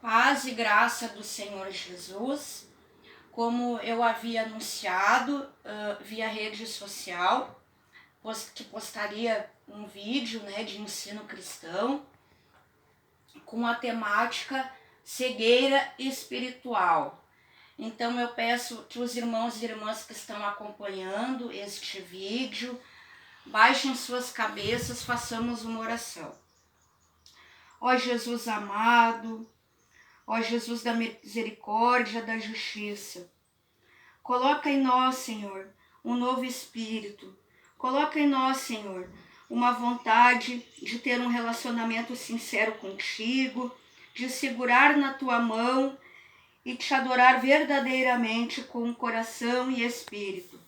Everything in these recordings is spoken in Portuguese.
Paz e graça do Senhor Jesus, como eu havia anunciado via rede social, que postaria um vídeo de ensino cristão com a temática cegueira espiritual. Então eu peço que os irmãos e irmãs que estão acompanhando este vídeo baixem suas cabeças, façamos uma oração. Ó Jesus amado, ó Jesus da misericórdia, da justiça, coloca em nós, Senhor, um novo espírito. Coloca em nós, Senhor, uma vontade de ter um relacionamento sincero contigo, de segurar na tua mão e te adorar verdadeiramente com coração e espírito.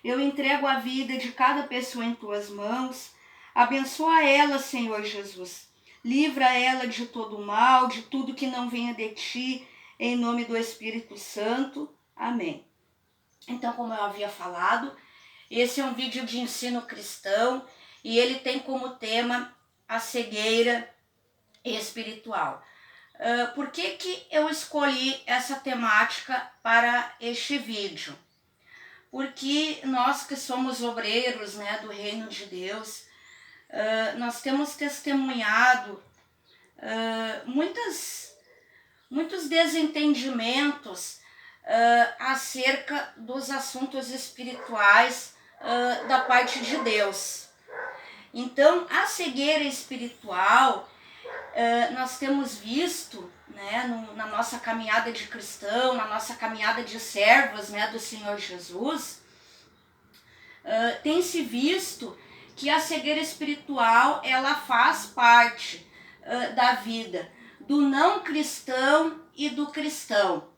Eu entrego a vida de cada pessoa em tuas mãos. Abençoa ela, Senhor Jesus. Livra ela de todo o mal, de tudo que não venha de ti, em nome do Espírito Santo. Amém. Então, como eu havia falado, esse é um vídeo de ensino cristão e ele tem como tema a cegueira espiritual. Por que eu escolhi essa temática para este vídeo? Porque nós que somos obreiros do reino de Deus, nós temos testemunhado muitos desentendimentos acerca dos assuntos espirituais da parte de Deus. Então, a cegueira espiritual, nós temos visto na nossa caminhada de cristão, na nossa caminhada de servos do Senhor Jesus, tem se visto que a cegueira espiritual ela faz parte da vida do não cristão e do cristão.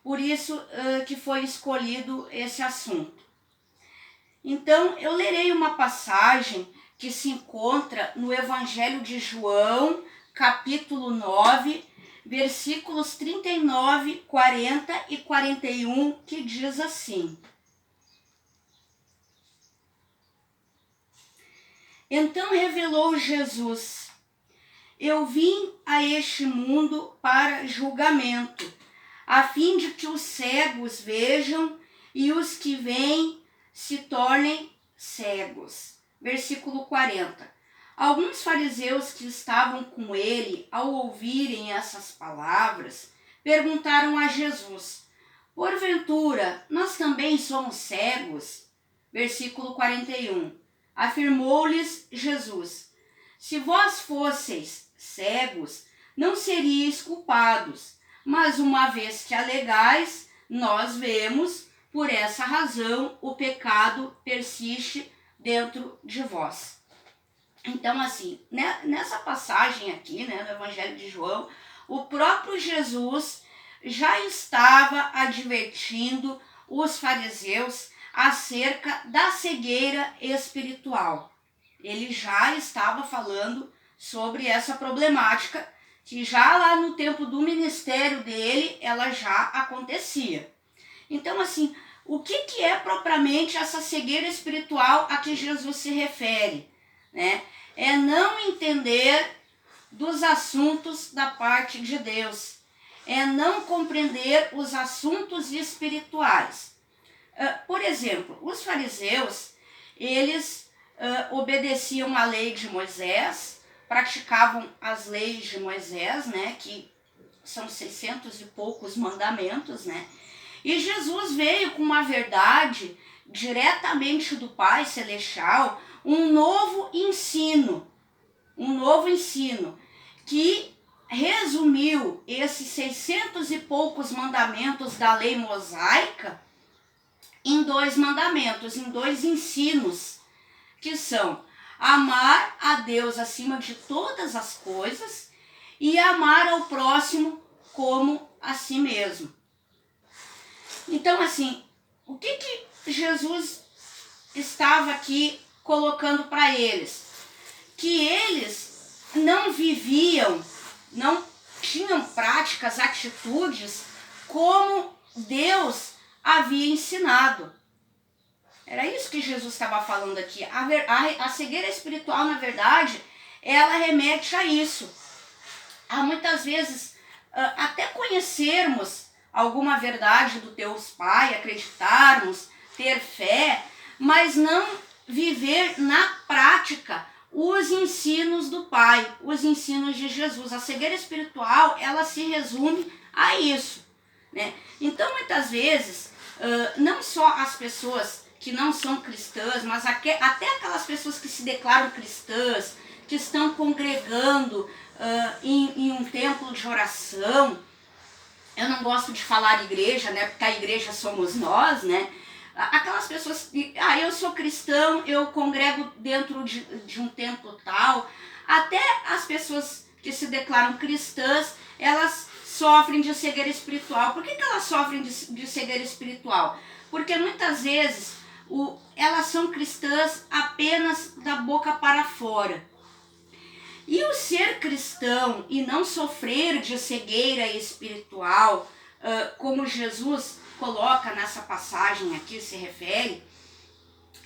Por isso que foi escolhido esse assunto. Então, eu lerei uma passagem que se encontra no Evangelho de João, capítulo 9, versículos 39, 40 e 41, que diz assim: Então revelou Jesus: Eu vim a este mundo para julgamento, a fim de que os cegos vejam e os que veem se tornem cegos. Versículo 40. Alguns fariseus que estavam com ele, ao ouvirem essas palavras, perguntaram a Jesus: Porventura, nós também somos cegos? Versículo 41. Afirmou-lhes Jesus: Se vós fosseis cegos, não seríeis culpados, mas uma vez que alegais, nós vemos, por essa razão o pecado persiste dentro de vós. Então, assim, nessa passagem aqui, no Evangelho de João, o próprio Jesus já estava advertindo os fariseus acerca da cegueira espiritual. Ele já estava falando sobre essa problemática que já lá no tempo do ministério dele, ela já acontecia. Então, assim, o que é propriamente essa cegueira espiritual a que Jesus se refere? É não entender dos assuntos da parte de Deus. É não compreender os assuntos espirituais. Por exemplo, os fariseus, eles obedeciam à lei de Moisés, praticavam as leis de Moisés, que são 600 e poucos mandamentos, E Jesus veio com uma verdade diretamente do Pai Celestial, um novo ensino que resumiu esses 600 e poucos mandamentos da lei mosaica em 2 mandamentos, em 2 ensinos, que são amar a Deus acima de todas as coisas e amar ao próximo como a si mesmo. Então, assim, o que Jesus estava aqui colocando para eles? Que eles não viviam, não tinham práticas, atitudes como Deus havia ensinado. Era isso que Jesus estava falando aqui. A cegueira espiritual, na verdade, ela remete a isso. Há muitas vezes até conhecermos alguma verdade do Deus Pai, acreditarmos, ter fé, mas não viver na prática os ensinos do Pai, os ensinos de Jesus. A cegueira espiritual, ela se resume a isso, né? Então, muitas vezes, não só as pessoas que não são cristãs, mas até aquelas pessoas que se declaram cristãs, que estão congregando em um templo de oração. Eu não gosto de falar igreja, né? Porque a igreja somos nós, né? Aquelas pessoas que, eu sou cristão, eu congrego dentro de um templo tal. Até as pessoas que se declaram cristãs, elas sofrem de cegueira espiritual. Por que elas sofrem de cegueira espiritual? Porque muitas vezes elas são cristãs apenas da boca para fora. E o ser cristão e não sofrer de cegueira espiritual, como Jesus coloca nessa passagem aqui, se refere,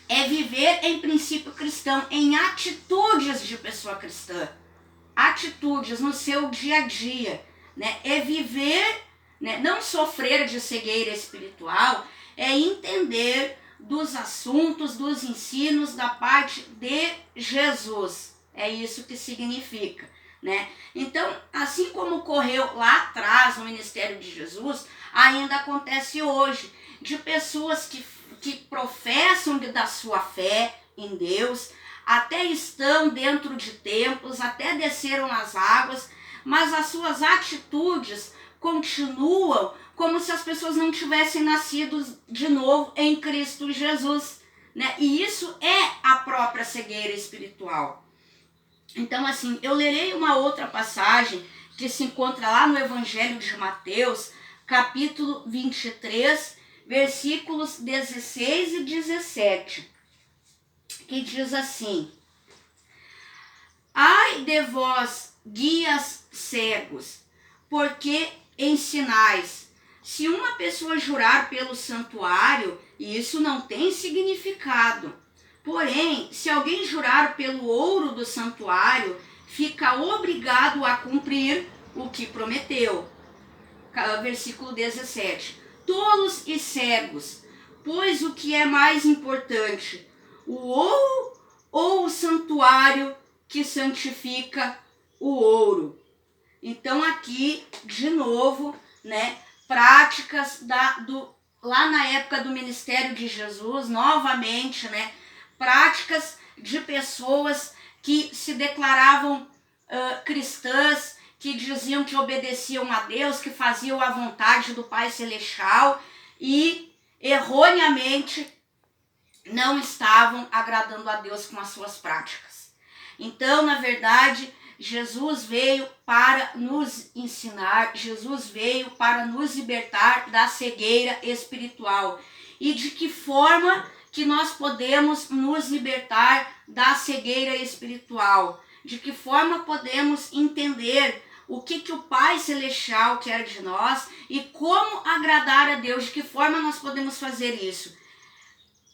é viver em princípio cristão, em atitudes de pessoa cristã, atitudes no seu dia a dia, né? É viver, né? Não sofrer de cegueira espiritual, é entender dos assuntos, dos ensinos da parte de Jesus. É isso que significa, né? Então, assim como ocorreu lá atrás no ministério de Jesus, ainda acontece hoje, de pessoas que professam da sua fé em Deus, até estão dentro de templos, até desceram nas águas, mas as suas atitudes continuam como se as pessoas não tivessem nascido de novo em Cristo Jesus, né? E isso é a própria cegueira espiritual. Então, assim, eu lerei uma outra passagem que se encontra lá no Evangelho de Mateus, capítulo 23, versículos 16 e 17, que diz assim: Ai de vós, guias cegos, porque ensinais. Se uma pessoa jurar pelo santuário, isso não tem significado. Porém, se alguém jurar pelo ouro do santuário, fica obrigado a cumprir o que prometeu. Versículo 17. Tolos e cegos, pois o que é mais importante, o ouro ou o santuário que santifica o ouro? Então aqui, de novo, né, práticas lá na época do ministério de Jesus, novamente, né, práticas de pessoas que se declaravam cristãs, que diziam que obedeciam a Deus, que faziam a vontade do Pai Celestial e erroneamente não estavam agradando a Deus com as suas práticas. Então, na verdade, Jesus veio para nos ensinar, Jesus veio para nos libertar da cegueira espiritual. E de que forma que nós podemos nos libertar da cegueira espiritual? De que forma podemos entender o que o Pai Celestial quer de nós e como agradar a Deus? De que forma nós podemos fazer isso?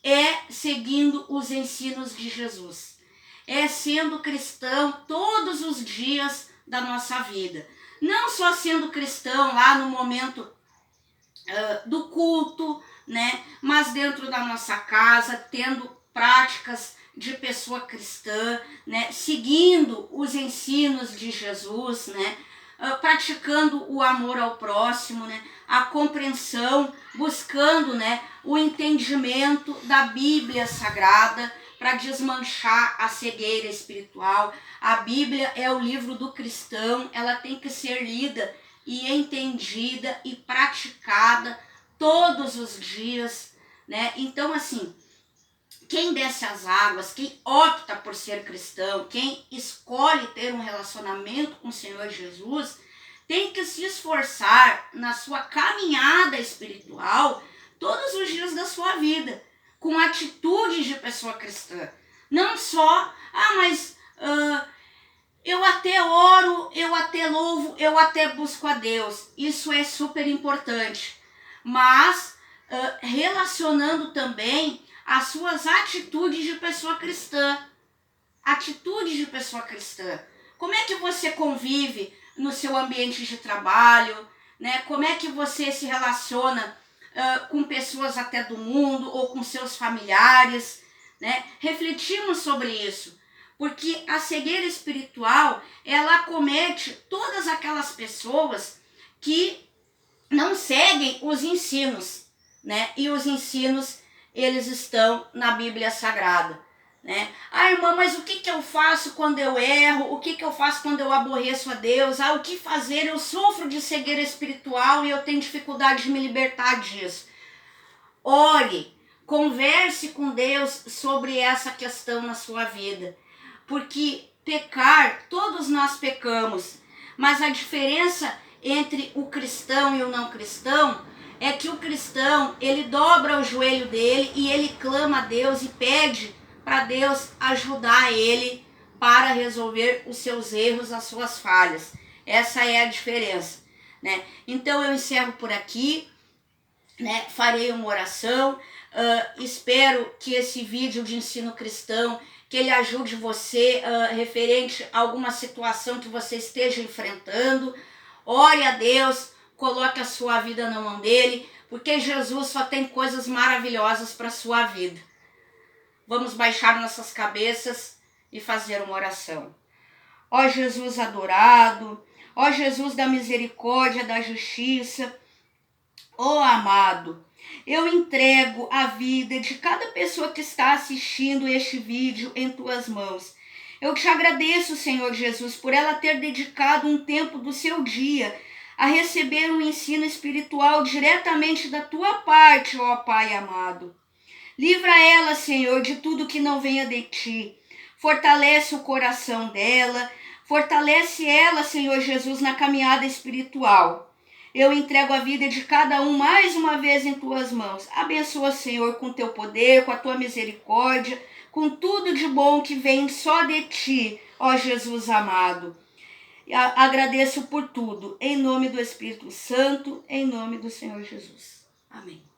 É seguindo os ensinos de Jesus. É sendo cristão todos os dias da nossa vida. Não só sendo cristão lá no momento do culto, né? Mas dentro da nossa casa, tendo práticas de pessoa cristã, né? Seguindo os ensinos de Jesus, né? Praticando o amor ao próximo, né? A compreensão, buscando, né, o entendimento da Bíblia Sagrada para desmanchar a cegueira espiritual. A Bíblia é o livro do cristão, ela tem que ser lida e entendida e praticada todos os dias, né? Então, assim, quem desce as águas, quem opta por ser cristão, quem escolhe ter um relacionamento com o Senhor Jesus, tem que se esforçar na sua caminhada espiritual todos os dias da sua vida, com atitudes de pessoa cristã. Não só, mas eu até oro, eu até louvo, eu até busco a Deus. Isso é super importante. Mas relacionando também as suas atitudes de pessoa cristã. Atitudes de pessoa cristã. Como é que você convive no seu ambiente de trabalho, né? Como é que você se relaciona com pessoas até do mundo ou com seus familiares, né? Refletimos sobre isso, porque a cegueira espiritual, ela acomete todas aquelas pessoas que não seguem os ensinos, né? E os ensinos, eles estão na Bíblia Sagrada, né? Ah, irmã, mas o que eu faço quando eu erro? O que eu faço quando eu aborreço a Deus? Ah, o que fazer? Eu sofro de cegueira espiritual e eu tenho dificuldade de me libertar disso. Ore, converse com Deus sobre essa questão na sua vida, porque pecar, todos nós pecamos, mas a diferença entre o cristão e o não cristão é que o cristão, ele dobra o joelho dele e ele clama a Deus e pede para Deus ajudar ele para resolver os seus erros, as suas falhas. Essa é a diferença, né? Então eu encerro por aqui, né? Farei uma oração, espero que esse vídeo de ensino cristão, que ele ajude você referente a alguma situação que você esteja enfrentando. Ore a Deus, coloque a sua vida na mão dele, porque Jesus só tem coisas maravilhosas para a sua vida. Vamos baixar nossas cabeças e fazer uma oração. Ó Jesus adorado, ó Jesus da misericórdia, da justiça, ó amado, eu entrego a vida de cada pessoa que está assistindo este vídeo em tuas mãos. Eu te agradeço, Senhor Jesus, por ela ter dedicado um tempo do seu dia a receber um ensino espiritual diretamente da tua parte, ó Pai amado. Livra ela, Senhor, de tudo que não venha de ti. Fortalece o coração dela, fortalece ela, Senhor Jesus, na caminhada espiritual. Eu entrego a vida de cada um mais uma vez em tuas mãos. Abençoa, Senhor, com teu poder, com a tua misericórdia, com tudo de bom que vem só de ti, ó Jesus amado. Agradeço por tudo, em nome do Espírito Santo, em nome do Senhor Jesus. Amém.